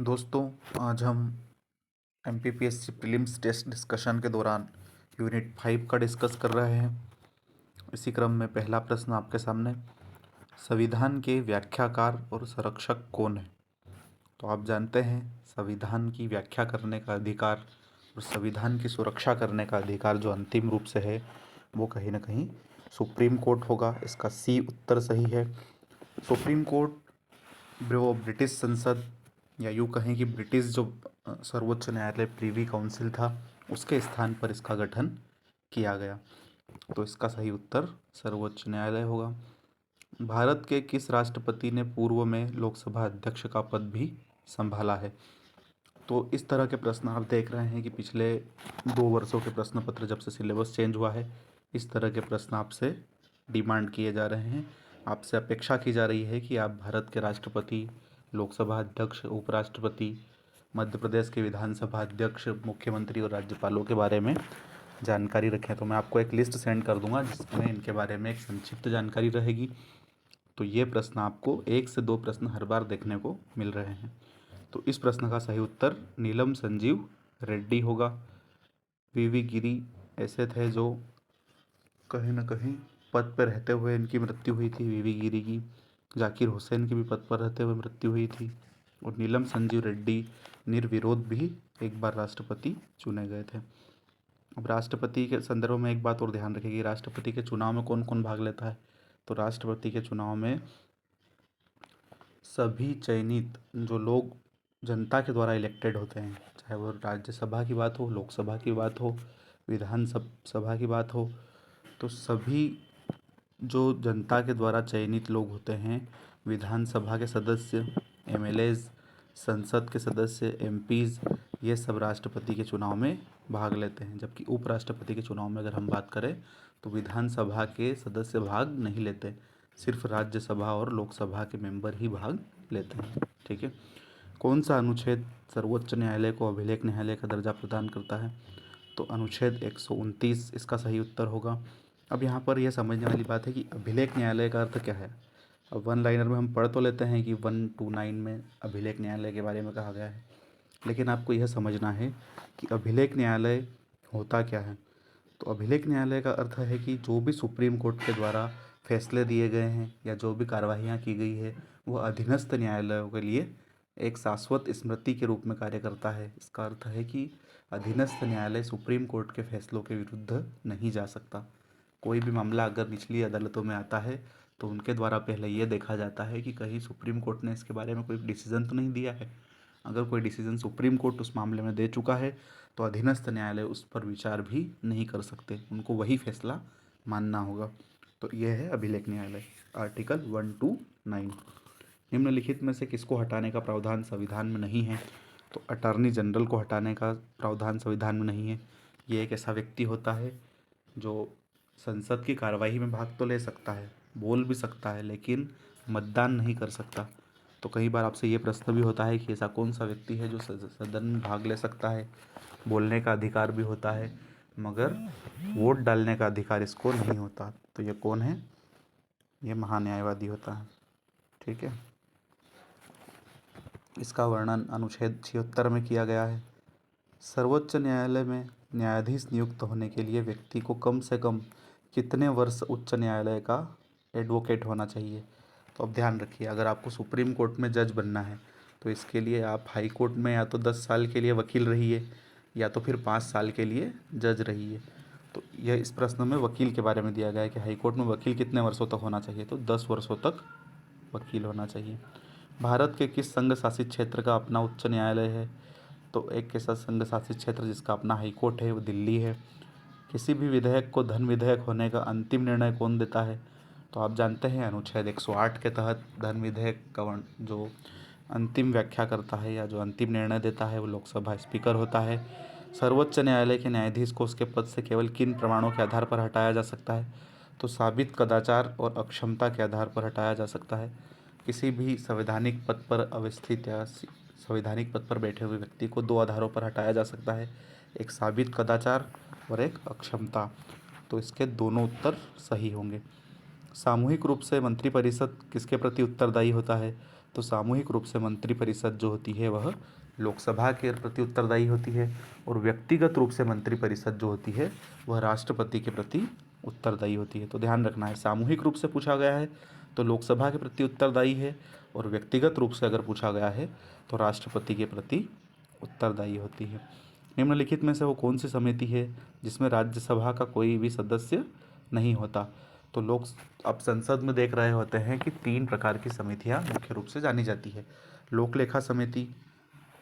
दोस्तों, आज हम एमपीपीएससी प्रीलिम्स टेस्ट डिस्कशन के दौरान यूनिट 5 का डिस्कस कर रहे हैं। इसी क्रम में पहला प्रश्न आपके सामने, संविधान के व्याख्याकार और संरक्षक कौन है? तो आप जानते हैं संविधान की व्याख्या करने का अधिकार और संविधान की सुरक्षा करने का अधिकार जो अंतिम रूप से है वो कहीं ना कहीं सुप्रीम कोर्ट होगा। इसका सी उत्तर सही है। सुप्रीम कोर्ट वो ब्रिटिश संसद या यूँ कहें कि ब्रिटिश जो सर्वोच्च न्यायालय प्रीवी काउंसिल था उसके स्थान पर इसका गठन किया गया। तो इसका सही उत्तर सर्वोच्च न्यायालय होगा। भारत के किस राष्ट्रपति ने पूर्व में लोकसभा अध्यक्ष का पद भी संभाला है? तो इस तरह के प्रश्न आप देख रहे हैं कि पिछले 2 वर्षों के प्रश्न पत्र जब से सिलेबस चेंज हुआ है इस तरह के प्रश्न आपसे डिमांड किए जा रहे हैं। आपसे अपेक्षा की जा रही है कि आप भारत के राष्ट्रपति, लोकसभा अध्यक्ष, उपराष्ट्रपति, मध्य प्रदेश के विधानसभा अध्यक्ष, मुख्यमंत्री और राज्यपालों के बारे में जानकारी रखें। तो मैं आपको एक लिस्ट सेंड कर दूंगा जिसमें इनके बारे में एक संक्षिप्त जानकारी रहेगी। तो ये प्रश्न आपको 1 से 2 प्रश्न हर बार देखने को मिल रहे हैं। तो इस प्रश्न का सही उत्तर नीलम संजीव रेड्डी होगा। वीवी गिरी ऐसे थे जो कहीं ना कहीं पद पर रहते हुए इनकी मृत्यु हुई थी। वीवी गिरी की, जाकिर हुसैन की भी पद पर रहते हुए मृत्यु हुई थी और नीलम संजीव रेड्डी निर्विरोध भी एक बार राष्ट्रपति चुने गए थे। अब राष्ट्रपति के संदर्भ में एक बात और ध्यान रखेगी, राष्ट्रपति के चुनाव में कौन कौन भाग लेता है? तो राष्ट्रपति के चुनाव में सभी चयनित जो लोग जनता के द्वारा इलेक्टेड होते हैं, चाहे वो राज्यसभा की बात हो, लोकसभा की बात हो, विधानसभा की बात हो, तो सभी जो जनता के द्वारा चयनित लोग होते हैं, विधानसभा के सदस्य, एमएलएज, संसद के सदस्य, एमपीज, ये सब राष्ट्रपति के चुनाव में भाग लेते हैं। जबकि उपराष्ट्रपति के चुनाव में अगर हम बात करें तो विधानसभा के सदस्य भाग नहीं लेते, सिर्फ राज्यसभा और लोकसभा के मेंबर ही भाग लेते हैं। ठीक है। कौन सा अनुच्छेद सर्वोच्च न्यायालय को अभिलेख न्यायालय का दर्जा प्रदान करता है? तो अनुच्छेद 129 इसका सही उत्तर होगा। अब यहाँ पर यह समझने वाली बात है कि अभिलेख न्यायालय का अर्थ क्या है। अब वन लाइनर में हम पढ़ तो लेते हैं कि 129 में अभिलेख न्यायालय के बारे में कहा गया है, लेकिन आपको यह समझना है कि अभिलेख न्यायालय होता क्या है। तो अभिलेख न्यायालय का अर्थ है कि जो भी सुप्रीम कोर्ट के द्वारा फैसले दिए गए हैं या जो भी कार्रवाइयाँ की गई है वह अधीनस्थ न्यायालयों के लिए एक शाश्वत स्मृति के रूप में कार्य करता है। इसका अर्थ है कि अधीनस्थ न्यायालय सुप्रीम कोर्ट के फैसलों के विरुद्ध नहीं जा सकता। कोई भी मामला अगर निचली अदालतों में आता है तो उनके द्वारा पहले ये देखा जाता है कि कहीं सुप्रीम कोर्ट ने इसके बारे में कोई डिसीजन तो नहीं दिया है। अगर कोई डिसीजन सुप्रीम कोर्ट उस मामले में दे चुका है तो अधीनस्थ न्यायालय उस पर विचार भी नहीं कर सकते, उनको वही फैसला मानना होगा। तो यह है अभिलेख न्यायालय, आर्टिकल 129। निम्नलिखित में से किसको हटाने का प्रावधान संविधान में नहीं है? तो अटॉर्नी जनरल को हटाने का प्रावधान संविधान में नहीं है। ये एक ऐसा व्यक्ति होता है जो संसद की कार्यवाही में भाग तो ले सकता है, बोल भी सकता है, लेकिन मतदान नहीं कर सकता। तो कई बार आपसे ये प्रश्न भी होता है कि ऐसा कौन सा व्यक्ति है जो सदन में भाग ले सकता है, बोलने का अधिकार भी होता है, मगर वोट डालने का अधिकार इसको नहीं होता। तो ये कौन है? ये महान्यायवादी होता है। ठीक है। इसका वर्णन अनुच्छेद 76 में किया गया है। सर्वोच्च न्यायालय में न्यायाधीश नियुक्त होने के लिए व्यक्ति को कम से कम कितने वर्ष उच्च न्यायालय का एडवोकेट होना चाहिए? तो अब ध्यान रखिए, अगर आपको सुप्रीम कोर्ट में जज बनना है तो इसके लिए आप हाई कोर्ट में या तो 10 साल के लिए वकील रहिए या तो फिर 5 साल के लिए जज रहिए। तो यह इस प्रश्न में वकील के बारे में दिया गया है कि हाई कोर्ट में वकील कितने वर्षों तक होना चाहिए? तो 10 वर्षों तक वकील होना चाहिए। भारत के किस संघ शासित क्षेत्र का अपना उच्च न्यायालय है? तो एक ऐसा संघ शासित क्षेत्र जिसका अपना हाई कोर्ट है वो दिल्ली है। किसी भी विधेयक को धन विधेयक होने का अंतिम निर्णय कौन देता है? तो आप जानते हैं अनुच्छेद 108 के तहत धन विधेयक का जो अंतिम व्याख्या करता है या जो अंतिम निर्णय देता है वो लोकसभा स्पीकर होता है। सर्वोच्च न्यायालय के न्यायाधीश को उसके पद से केवल किन प्रमाणों के आधार पर हटाया जा सकता है? तो साबित कदाचार और अक्षमता के आधार पर हटाया जा सकता है। किसी भी संवैधानिक पद पर अवस्थित या संवैधानिक पद पर बैठे हुए व्यक्ति को 2 आधारों पर हटाया जा सकता है, एक साबित कदाचार और एक अक्षमता। तो इसके दोनों उत्तर सही होंगे। सामूहिक रूप से मंत्रिपरिषद किसके प्रति उत्तरदायी होता है? तो सामूहिक रूप से मंत्रिपरिषद जो होती है वह लोकसभा के प्रति उत्तरदायी होती है, और व्यक्तिगत रूप से मंत्रिपरिषद जो होती है वह राष्ट्रपति के प्रति उत्तरदायी होती है। तो ध्यान रखना है, सामूहिक रूप से पूछा गया है तो लोकसभा के प्रति उत्तरदायी है, और व्यक्तिगत रूप से अगर पूछा गया है तो राष्ट्रपति के प्रति उत्तरदायी होती है। निम्नलिखित में से वो कौन सी समिति है जिसमें राज्यसभा का कोई भी सदस्य नहीं होता? तो लोग अब संसद में देख रहे होते हैं कि 3 प्रकार की समितियां मुख्य रूप से जानी जाती है: लोक लेखा समिति,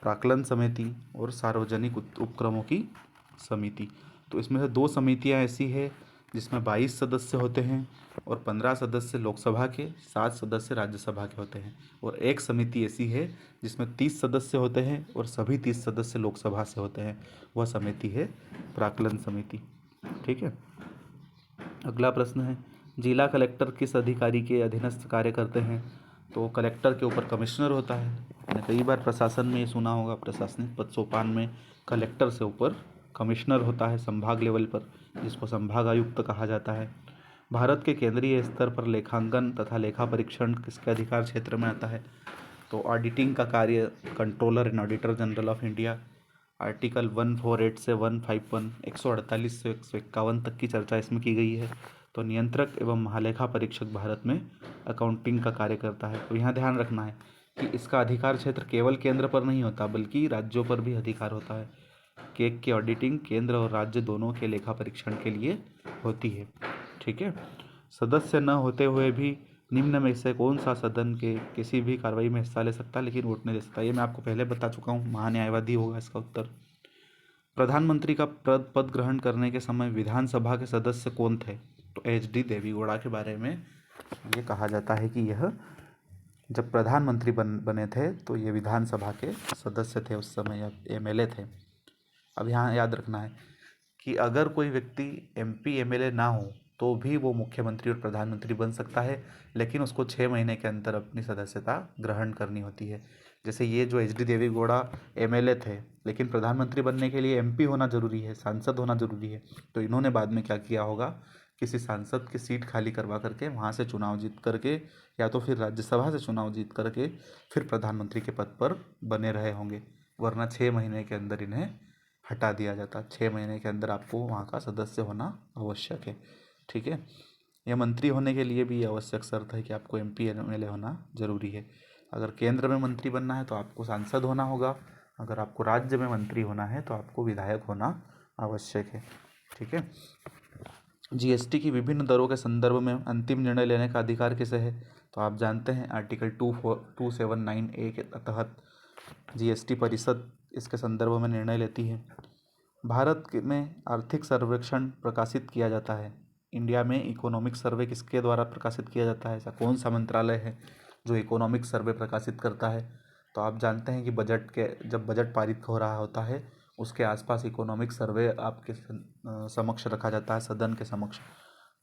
प्राक्कलन समिति और सार्वजनिक उपक्रमों की समिति। तो इसमें से 2 समितियां ऐसी है जिसमें 22 सदस्य होते हैं और 15 सदस्य लोकसभा के, 7 सदस्य राज्यसभा के होते हैं, और एक समिति ऐसी है जिसमें 30 सदस्य होते हैं और सभी 30 सदस्य लोकसभा से होते हैं, वह समिति है प्राक्कलन समिति। ठीक है। अगला प्रश्न है, जिला कलेक्टर किस अधिकारी के अधीनस्थ कार्य करते हैं? तो कलेक्टर के ऊपर कमिश्नर होता है। मैंने कई बार प्रशासन में ये सुना होगा, प्रशासनिक पद सोपान में कलेक्टर से ऊपर कमिश्नर होता है संभाग लेवल पर, जिसको संभाग आयुक्त कहा जाता है। भारत के केंद्रीय स्तर पर लेखांकन तथा लेखा परीक्षण किसके अधिकार क्षेत्र में आता है? तो ऑडिटिंग का कार्य controller and auditor general of India. Article 148 से 151, 148 से 151 तक की चर्चा इसमें की गई है। तो नियंत्रक एवं महालेखा परीक्षक भारत में अकाउंटिंग का कार्य करता है। तो यहाँ ध्यान रखना है कि इसका अधिकार क्षेत्र केवल केंद्र पर नहीं होता बल्कि राज्यों पर भी अधिकार होता है। केक की ऑडिटिंग केंद्र और राज्य दोनों के लेखा परीक्षण के लिए होती है। ठीक है। सदस्य न होते हुए भी निम्न में से कौन सा सदन के किसी भी कार्रवाई में हिस्सा ले सकता है लेकिन वोट नहीं दे सकता? ये मैं आपको पहले बता चुका हूँ, महान्यायवादी होगा इसका उत्तर। प्रधानमंत्री का पद ग्रहण करने के समय विधानसभा के सदस्य कौन थे? तो एच.डी. देवेगौड़ा के बारे में ये कहा जाता है कि यह जब प्रधानमंत्री बने थे तो ये विधानसभा के सदस्य थे, उस समय एमएलए थे। अब यहाँ याद रखना है कि अगर कोई व्यक्ति एमपी एमएलए ना हो तो भी वो मुख्यमंत्री और प्रधानमंत्री बन सकता है, लेकिन उसको 6 महीने के अंदर अपनी सदस्यता ग्रहण करनी होती है। जैसे ये जो एच.डी. देवेगौड़ा एमएलए थे, लेकिन प्रधानमंत्री बनने के लिए एमपी होना जरूरी है, सांसद होना जरूरी है। तो इन्होंने बाद में क्या किया होगा, किसी सांसद की सीट खाली करवा करके वहाँ से चुनाव जीत करके, या तो फिर राज्यसभा से चुनाव जीत करके फिर प्रधानमंत्री के पद पर बने रहे होंगे, वरना 6 महीने के अंदर इन्हें हटा दिया जाता। 6 महीने के अंदर आपको वहाँ का सदस्य होना आवश्यक है। ठीक है। यह मंत्री होने के लिए भी आवश्यक शर्त है कि आपको एमपी एमएलए होना जरूरी है। अगर केंद्र में मंत्री बनना है तो आपको सांसद होना होगा, अगर आपको राज्य में मंत्री होना है तो आपको विधायक होना आवश्यक है। ठीक है। जीएसटी की विभिन्न दरों के संदर्भ में अंतिम निर्णय लेने का अधिकार किसे है? तो आप जानते हैं आर्टिकल 279A के तहत जीएसटी परिषद इसके संदर्भ में निर्णय लेती है। भारत में आर्थिक सर्वेक्षण प्रकाशित किया जाता है। इंडिया में इकोनॉमिक सर्वे किसके द्वारा प्रकाशित किया जाता है? ऐसा कौन सा मंत्रालय है जो इकोनॉमिक सर्वे प्रकाशित करता है? तो आप जानते हैं कि जब बजट पारित हो रहा होता है उसके आसपास इकोनॉमिक सर्वे आपके समक्ष रखा जाता है, सदन के समक्ष।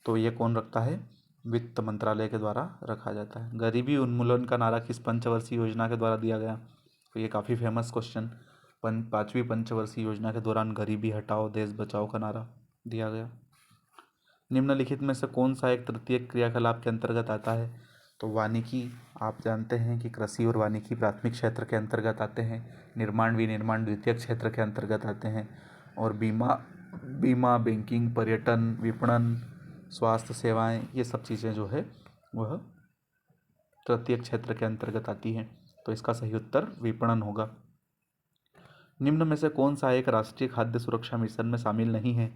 तो ये कौन रखता है? वित्त मंत्रालय के द्वारा रखा जाता है। गरीबी उन्मूलन का नारा किस पंचवर्षीय योजना के द्वारा दिया गया? तो ये काफ़ी फेमस क्वेश्चन। 5वीं पंचवर्षीय योजना के दौरान गरीबी हटाओ देश बचाओ का नारा दिया गया। निम्नलिखित में से कौन सा एक तृतीय क्रियाकलाप के अंतर्गत आता है? तो वानिकी, आप जानते हैं कि कृषि और वानिकी प्राथमिक क्षेत्र के अंतर्गत आते हैं, निर्माण विनिर्माण द्वितीयक क्षेत्र के अंतर्गत आते हैं, और बीमा बैंकिंग पर्यटन विपणन स्वास्थ्य सेवाएं, ये सब चीज़ें जो है वह तृतीय क्षेत्र के अंतर्गत आती हैं। तो इसका सही उत्तर विपणन होगा। निम्न में से कौन सा एक राष्ट्रीय खाद्य सुरक्षा मिशन में शामिल नहीं है?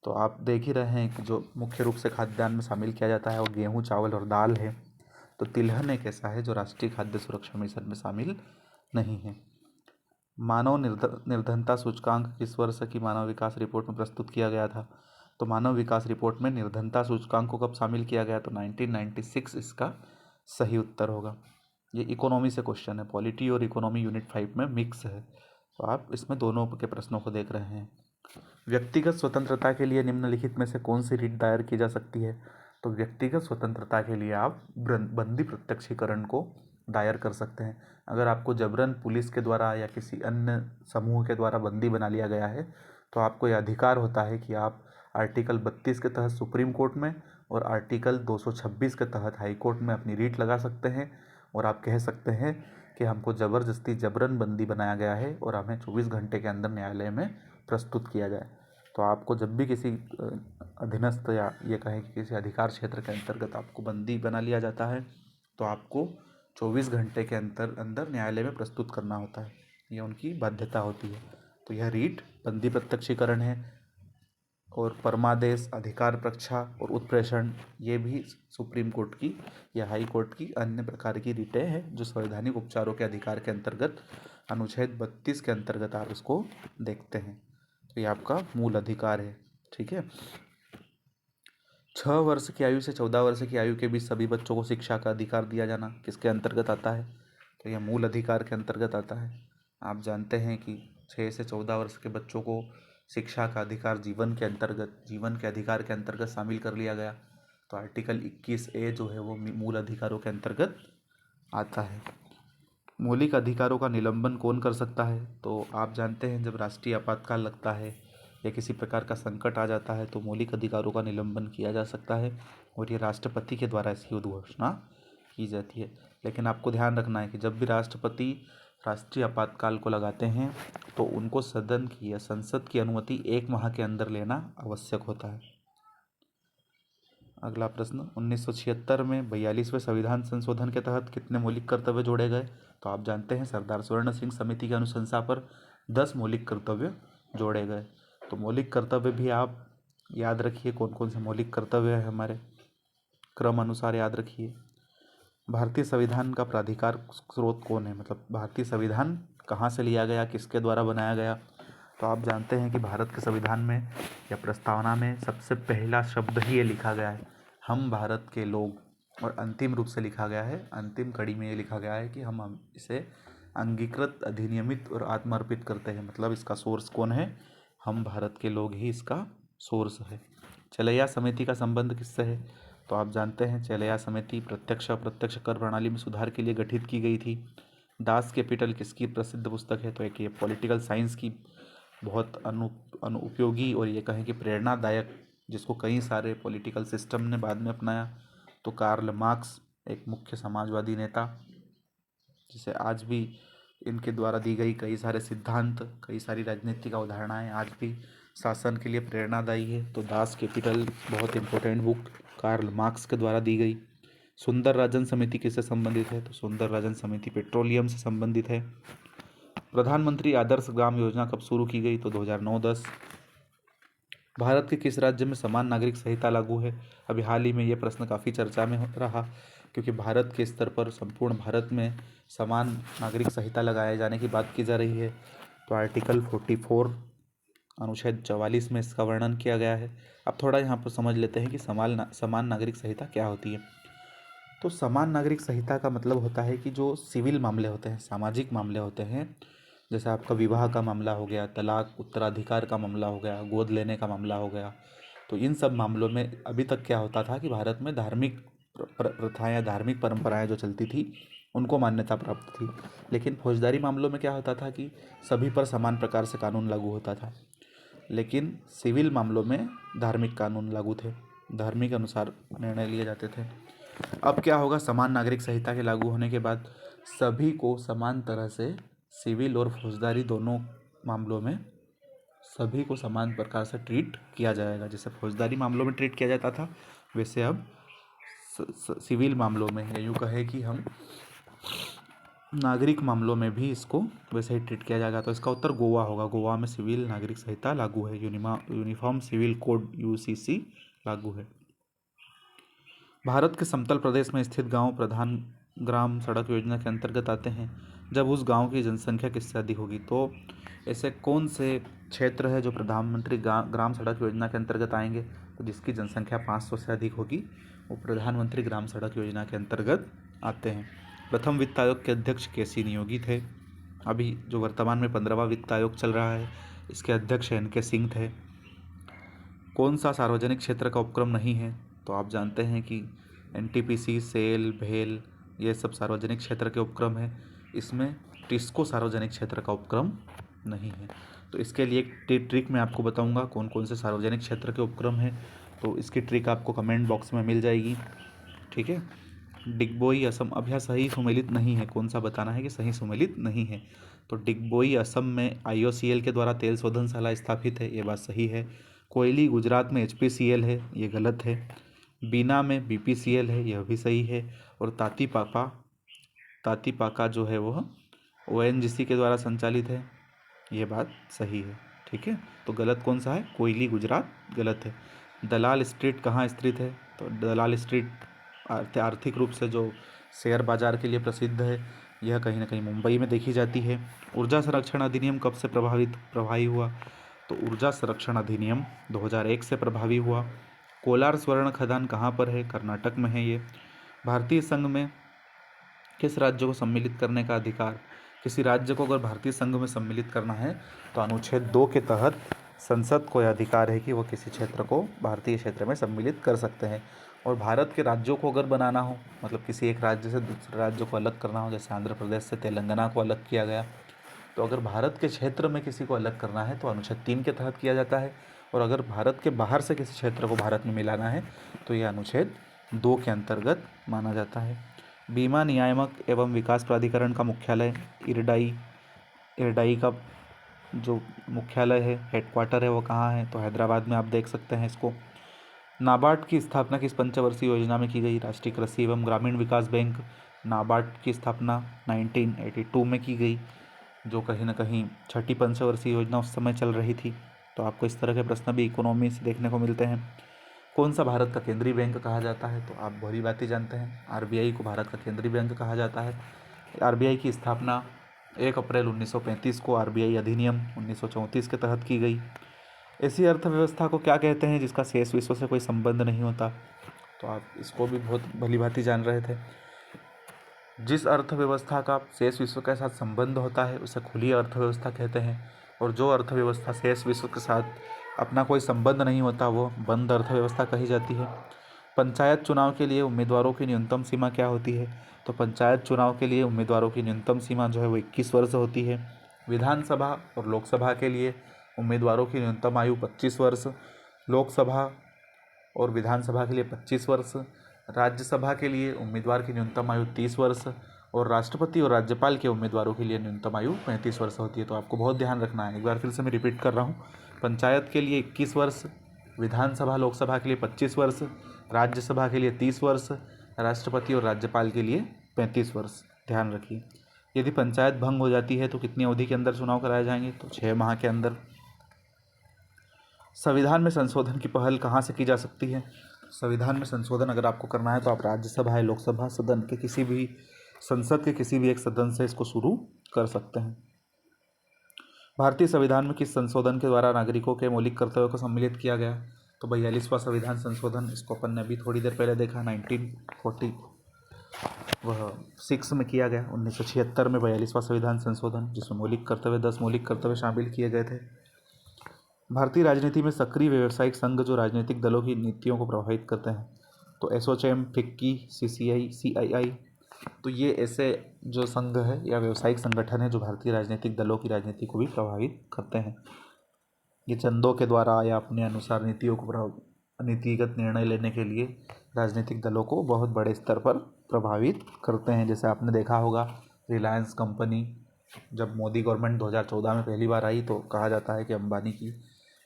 तो आप देख ही रहे हैं कि जो मुख्य रूप से खाद्यान्न में शामिल किया जाता है वो गेहूँ चावल और दाल है। तो तिलहन एक ऐसा है जो राष्ट्रीय खाद्य सुरक्षा मिशन में शामिल नहीं है। मानव निर्धनता सूचकांक किस वर्ष की मानव विकास रिपोर्ट में प्रस्तुत किया गया था? तो मानव विकास रिपोर्ट में निर्धनता सूचकांक को कब शामिल किया गया? तो 1996 इसका सही उत्तर होगा। ये इकोनॉमी से क्वेश्चन है, पॉलिटी और इकोनॉमी यूनिट 5 में मिक्स है, तो आप इसमें दोनों के प्रश्नों को देख रहे हैं। व्यक्तिगत स्वतंत्रता के लिए निम्नलिखित में से कौन सी रिट दायर की जा सकती है? तो व्यक्तिगत स्वतंत्रता के लिए आप बंदी प्रत्यक्षीकरण को दायर कर सकते हैं। अगर आपको जबरन पुलिस के द्वारा या किसी अन्य समूह के द्वारा बंदी बना लिया गया है तो आपको यह अधिकार होता है कि आप आर्टिकल 32 के तहत सुप्रीम कोर्ट में और आर्टिकल 226 के तहत हाई कोर्ट में अपनी रीट लगा सकते हैं और आप कह सकते हैं कि हमको ज़बरदस्ती जबरन बंदी बनाया गया है और हमें 24 घंटे के अंदर न्यायालय में प्रस्तुत किया जाए। तो आपको जब भी किसी अधीनस्थ या ये कहें कि किसी अधिकार क्षेत्र के अंतर्गत आपको बंदी बना लिया जाता है तो आपको 24 घंटे के अंदर न्यायालय में प्रस्तुत करना होता है, ये उनकी बाध्यता होती है। तो यह रीट बंदी प्रत्यक्षीकरण है और परमादेश, अधिकार प्रक्षा और उत्प्रेषण ये भी सुप्रीम कोर्ट की या हाई कोर्ट की अन्य प्रकार की रीटें हैं जो संवैधानिक उपचारों के अधिकार के अंतर्गत अनुच्छेद 32 के अंतर्गत आप इसको देखते हैं। तो ये आपका मूल अधिकार है। ठीक है। 6 वर्ष की आयु से 14 वर्ष की आयु के बीच सभी बच्चों को शिक्षा का अधिकार दिया जाना किसके अंतर्गत आता है? तो यह मूल अधिकार के अंतर्गत आता है। आप जानते हैं कि 6 से 14 वर्ष के बच्चों को शिक्षा का अधिकार जीवन के अधिकार के अंतर्गत शामिल कर लिया गया। तो आर्टिकल 21A जो है वो मूल अधिकारों के अंतर्गत आता है। मौलिक अधिकारों का निलंबन कौन कर सकता है? तो आप जानते हैं जब राष्ट्रीय आपातकाल लगता है या किसी प्रकार का संकट आ जाता है तो मौलिक अधिकारों का निलंबन किया जा सकता है और ये राष्ट्रपति के द्वारा इसकी उद्घोषणा की जाती है। लेकिन आपको ध्यान रखना है कि जब भी राष्ट्रपति राष्ट्रीय आपातकाल को लगाते हैं तो उनको सदन की या संसद की अनुमति 1 माह के अंदर लेना आवश्यक होता है। अगला प्रश्न, 1976 में 42वें संविधान संशोधन के तहत कितने मौलिक कर्तव्य जोड़े गए? तो आप जानते हैं सरदार स्वर्ण सिंह समिति की अनुशंसा पर 10 मौलिक कर्तव्य जोड़े गए। तो मौलिक कर्तव्य भी आप याद रखिए, कौन कौन से मौलिक कर्तव्य है हमारे, क्रम अनुसार याद रखिए। भारतीय संविधान का प्राधिकार स्रोत कौन है, मतलब भारतीय संविधान कहाँ से लिया गया, किसके द्वारा बनाया गया? तो आप जानते हैं कि भारत के संविधान में या प्रस्तावना में सबसे पहला शब्द ही ये लिखा गया है, हम भारत के लोग, और अंतिम रूप से लिखा गया है, अंतिम कड़ी में ये लिखा गया है कि हम इसे अंगीकृत, अधिनियमित और आत्मर्पित करते हैं। मतलब इसका सोर्स कौन है? हम भारत के लोग ही इसका सोर्स है। चलैया समिति का संबंध किससे है? तो आप जानते हैं चलैया समिति प्रत्यक्ष अप्रत्यक्ष कर प्रणाली में सुधार के लिए गठित की गई थी। दास कैपिटल किसकी प्रसिद्ध पुस्तक है? तो एक ये पॉलिटिकल साइंस की बहुत उपयोगी और ये कहें कि प्रेरणादायक, जिसको कई सारे पॉलिटिकल सिस्टम ने बाद में अपनाया। तो कार्ल मार्क्स एक मुख्य समाजवादी नेता, जिसे आज भी इनके द्वारा दी गई कई सारे सिद्धांत, कई सारी राजनीतिक अवधारणाएं आज भी शासन के लिए प्रेरणादायी है। तो दास कैपिटल बहुत इंपॉर्टेंट बुक कार्ल मार्क्स के द्वारा दी गई। सुंदर राजन समिति किससे संबंधित है? तो सुंदर राजन समिति पेट्रोलियम से संबंधित है। प्रधानमंत्री आदर्श ग्राम योजना कब शुरू की गई? तो 2009-10। भारत के किस राज्य में समान नागरिक संहिता लागू है? अभी हाल ही में ये प्रश्न काफ़ी चर्चा में रहा, क्योंकि भारत के स्तर पर संपूर्ण भारत में समान नागरिक संहिता लगाए जाने की बात की जा रही है। तो आर्टिकल 44 अनुच्छेद 44 में इसका वर्णन किया गया है। अब थोड़ा यहाँ पर समझ लेते हैं कि समान नागरिक संहिता क्या होती है। तो समान नागरिक संहिता का मतलब होता है कि जो सिविल मामले होते हैं, सामाजिक मामले होते हैं, जैसे आपका विवाह का मामला हो गया, तलाक, उत्तराधिकार का मामला हो गया, गोद लेने का मामला हो गया, तो इन सब मामलों में अभी तक क्या होता था कि भारत में धार्मिक प्रथाएं या धार्मिक परंपराएं जो चलती थी उनको मान्यता प्राप्त थी। लेकिन फौजदारी मामलों में क्या होता था कि सभी पर समान प्रकार से कानून लागू होता था, लेकिन सिविल मामलों में धार्मिक कानून लागू थे, धार्मिक अनुसार निर्णय लिए जाते थे। अब क्या होगा, समान नागरिक संहिता के लागू होने के बाद सभी को समान तरह से सिविल और फौजदारी दोनों मामलों में सभी को समान प्रकार से ट्रीट किया जाएगा। जैसे फौजदारी मामलों में ट्रीट किया जाता था, वैसे अब सिविल मामलों में, या यूँ कहे कि हम नागरिक मामलों में भी इसको वैसे ही ट्रीट किया जाएगा। तो इसका उत्तर गोवा होगा। गोवा में सिविल नागरिक संहिता लागू है, यूनिफॉर्म सिविल कोड यूसीसी लागू है। भारत के समतल प्रदेश में स्थित गांव प्रधान ग्राम सड़क योजना के अंतर्गत आते हैं जब उस गांव की जनसंख्या किससे अधिक होगी। तो ऐसे कौन से क्षेत्र है जो प्रधानमंत्री ग्राम सड़क योजना के अंतर्गत आएंगे? तो जिसकी जनसंख्या 500 से अधिक होगी वो प्रधानमंत्री ग्राम सड़क योजना के अंतर्गत आते हैं। प्रथम वित्त आयोग के अध्यक्ष केसी नियोगी थे। अभी जो वर्तमान में 15वां वित्त आयोग चल रहा है, इसके अध्यक्ष NK सिंह थे। कौन सा सार्वजनिक क्षेत्र का उपक्रम नहीं है? तो आप जानते हैं कि NTPC, सेल, भेल ये सब सार्वजनिक क्षेत्र के उपक्रम है। इसमें टिस्को सार्वजनिक क्षेत्र का उपक्रम नहीं है। तो इसके लिए एक ट्रिक मैं आपको बताऊंगा कौन कौन से सार्वजनिक क्षेत्र के उपक्रम हैं। तो इसकी ट्रिक आपको कमेंट बॉक्स में मिल जाएगी, ठीक है। डिगबोई असम, अब यह सही सुमेलित नहीं है, कौन सा बताना है कि सही सुमेलित नहीं है। तो डिगबोई असम में IOCL के द्वारा तेल शोधनशाला स्थापित है, ये बात सही है। कोयली गुजरात में HPCL है, ये गलत है। बीना में BPCL है, यह भी सही है। और तातीपाका जो है वह ONGC के द्वारा संचालित है, ये बात सही है, ठीक है। तो गलत कौन सा है, कोयली गुजरात गलत है। दलाल स्ट्रीट कहाँ स्थित है, तो दलाल स्ट्रीट आर्थिक रूप से जो शेयर बाजार के लिए प्रसिद्ध है, यह कहीं ना कहीं मुंबई में देखी जाती है। ऊर्जा संरक्षण अधिनियम कब से प्रभावी हुआ, तो ऊर्जा संरक्षण अधिनियम 2001 से प्रभावी हुआ। कोलार स्वर्ण खदान कहाँ पर है, कर्नाटक में है ये। भारतीय संघ में किस राज्य को सम्मिलित करने का अधिकार, किसी राज्य को अगर भारतीय संघ में सम्मिलित करना है तो अनुच्छेद 2 के तहत संसद को यह अधिकार है कि वह किसी क्षेत्र को भारतीय क्षेत्र में सम्मिलित कर सकते हैं। और भारत के राज्यों को अगर बनाना हो, मतलब किसी एक राज्य से दूसरे राज्य को अलग करना हो, जैसे आंध्र प्रदेश से तेलंगाना को अलग किया गया, तो अगर भारत के क्षेत्र में किसी को अलग करना है तो अनुच्छेद 3 के तहत किया जाता है। और अगर भारत के बाहर से किसी क्षेत्र को भारत में मिलाना है तो यह अनुच्छेद 2 के अंतर्गत माना जाता है। बीमा नियामक एवं विकास प्राधिकरण का मुख्यालय इरडाई का जो मुख्यालय है, हेडक्वार्टर है, वो कहाँ है, तो हैदराबाद में आप देख सकते हैं इसको। नाबार्ड की स्थापना किस पंचवर्षीय योजना में की गई, राष्ट्रीय कृषि एवं ग्रामीण विकास बैंक, नाबार्ड की स्थापना 1982 में की गई, जो कहीं ना कहीं छठी पंचवर्षीय योजना उस समय चल रही थी। तो आपको इस तरह के प्रश्न भी इकोनॉमी से देखने को मिलते हैं। कौन सा भारत का केंद्रीय बैंक कहा जाता है, तो आप भली बातें जानते हैं, RBI को भारत का केंद्रीय बैंक कहा जाता है। RBI की स्थापना 1 अप्रैल 1935 को RBI अधिनियम 1934 के तहत की गई। ऐसी अर्थव्यवस्था को क्या कहते हैं जिसका शेष विश्व से कोई संबंध नहीं होता, तो आप इसको भी बहुत भली भांति जान रहे थे। जिस अर्थव्यवस्था का शेष विश्व के साथ संबंध होता है उसे खुली अर्थव्यवस्था कहते हैं, और जो अर्थव्यवस्था शेष विश्व के साथ अपना कोई संबंध नहीं होता वो बंद अर्थव्यवस्था कही जाती है। पंचायत चुनाव के लिए उम्मीदवारों की न्यूनतम सीमा क्या होती है, तो पंचायत चुनाव के लिए उम्मीदवारों की न्यूनतम सीमा जो है वो 21 वर्ष होती है। विधानसभा और लोकसभा के लिए उम्मीदवारों की न्यूनतम आयु 25 वर्ष, लोकसभा और विधानसभा के लिए 25 वर्ष, राज्यसभा के लिए उम्मीदवार की न्यूनतम आयु 30 वर्ष, और राष्ट्रपति और राज्यपाल के उम्मीदवारों के लिए न्यूनतम आयु 35 वर्ष होती है। तो आपको बहुत ध्यान रखना है, एक बार फिर से मैं रिपीट कर रहा हूँ। पंचायत के लिए 21 वर्ष, विधानसभा लोकसभा के लिए 25 वर्ष, राज्यसभा के लिए 30 वर्ष, राष्ट्रपति और राज्यपाल के लिए 35 वर्ष। ध्यान रखिए। यदि पंचायत भंग हो जाती है तो कितनी अवधि के अंदर चुनाव कराए जाएंगे, तो 6 माह के अंदर। संविधान में संशोधन की पहल कहाँ से की जा सकती है, संविधान में संशोधन अगर आपको करना है तो आप राज्यसभा या लोकसभा सदन के किसी भी संसद के किसी भी एक सदन से इसको शुरू कर सकते हैं। भारतीय संविधान में किस संशोधन के द्वारा नागरिकों के मौलिक कर्तव्यों को सम्मिलित किया गया, तो 42वां संविधान संशोधन, इसको अपन ने अभी थोड़ी देर पहले देखा, 1946 में किया गया। 1976 में 42वां संविधान संशोधन, जिसमें मौलिक कर्तव्य 10 मौलिक कर्तव्य शामिल किए गए थे। भारतीय राजनीति में सक्रिय व्यावसायिक संघ जो राजनीतिक दलों की नीतियों को प्रभावित करते हैं, तो एसोचैम, फिक्की, CCI, CII, तो ये ऐसे जो संघ है या व्यावसायिक संगठन है जो भारतीय राजनीतिक दलों की राजनीति को भी प्रभावित करते हैं। ये चंदों के द्वारा या अपने अनुसार नीतियों को नीतिगत निर्णय लेने के लिए राजनीतिक दलों को बहुत बड़े स्तर पर प्रभावित करते हैं। जैसे आपने देखा होगा रिलायंस कंपनी, जब मोदी गवर्नमेंट 2014 में पहली बार आई तो कहा जाता है कि अंबानी की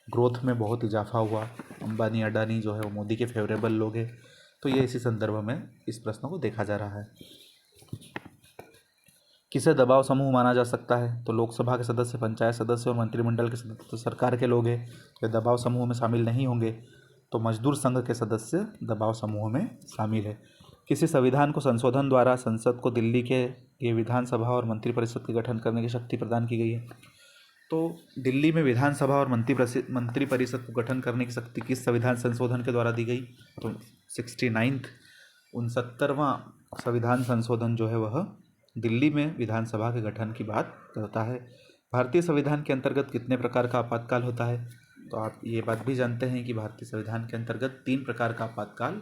ग्रोथ में बहुत इजाफा हुआ। अंबानी अडानी जो है वो मोदी के फेवरेबल लोग हैं। तो ये इसी संदर्भ में इस प्रश्न को देखा जा रहा है। किसे दबाव समूह माना जा सकता है, तो लोकसभा के सदस्य, पंचायत सदस्य और मंत्रिमंडल के सदस्य तो सरकार के लोग हैं, ये दबाव समूह में शामिल नहीं होंगे। तो मजदूर संघ के सदस्य दबाव समूह में शामिल है। किसी संविधान को संशोधन द्वारा संसद को दिल्ली के ये विधानसभा और मंत्रिपरिषद के गठन करने की शक्ति प्रदान की गई है। तो दिल्ली में विधानसभा और मंत्रिपरिषद को गठन करने की शक्ति किस संविधान संशोधन के द्वारा दी गई, तो 69वां संविधान संशोधन जो है वह दिल्ली में विधानसभा के गठन की बात करता है। भारतीय संविधान के अंतर्गत कितने प्रकार का आपातकाल होता है, तो आप ये बात भी जानते हैं कि भारतीय संविधान के अंतर्गत 3 प्रकार का आपातकाल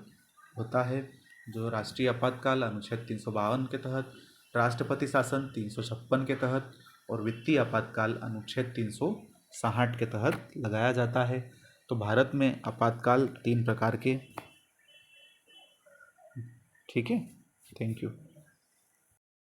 होता है, जो राष्ट्रीय आपातकाल अनुच्छेद 352 के तहत, राष्ट्रपति शासन 356 के तहत और वित्तीय आपातकाल अनुच्छेद 360 के तहत लगाया जाता है। तो भारत में आपातकाल 3 प्रकार के। ठीक है, थैंक यू।